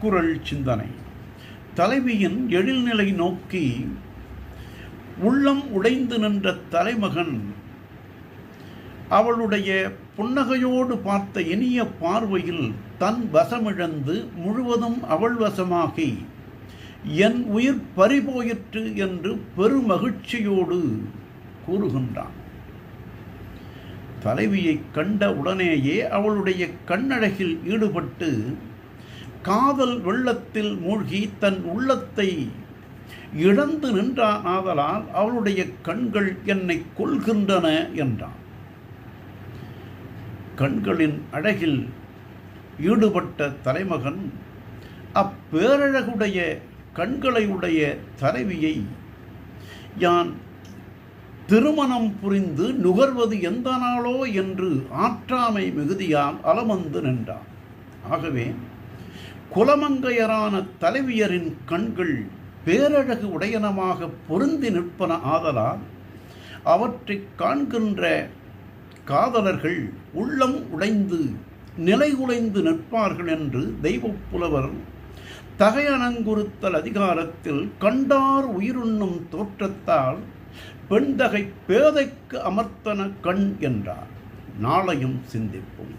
திருக்குறள் சிந்தனை. தலைவியின் எழில்நிலை நோக்கி உள்ளம் உடைந்து நின்ற தலைமகன் அவளுடைய புன்னகையோடு பார்த்த இனிய பார்வையில் தன் வசமிழந்து முழுவதும் அவள் வசமாகி என் உயிர் பறிபோயிற்று என்று பெருமகிழ்ச்சியோடு கூறுகின்றான். தலைவியை கண்ட உடனேயே அவளுடைய கண்ணழகில் ஈடுபட்டு காதல் வெள்ளத்தில் மூழ்கி தன் உள்ளத்தை இழந்து நின்றான். ஆதலால் அவளுடைய கண்கள் என்னை கொல்கின்றன என்றான். கண்களின் அழகில் ஈடுபட்ட தலைமகன் அப்பேரழகுடைய கண்களை உடைய தலைவியை யான் திருமணம் புரிந்து நுகர்வது எந்த நாளோ என்று ஆற்றாமை மிகுதியால் அலமந்து நின்றான். ஆகவே குலமங்கையரான தலைவியரின் கண்கள் பேரழகு உடையனமாக பொருந்தி நிற்பன. ஆதலால் அவற்றை காண்கின்ற காதலர்கள் உள்ளம் உடைந்து நிலைகுலைந்து நிற்பார்கள் என்று தெய்வப் புலவர் தகையணங்குறுத்தல் அதிகாரத்தில் கண்டார் உயிருண்ணும் தோற்றத்தால் பெண்தகை பேதைக்கு அமர்த்தன கண் என்றார். நாளையும் சிந்திப்போம்.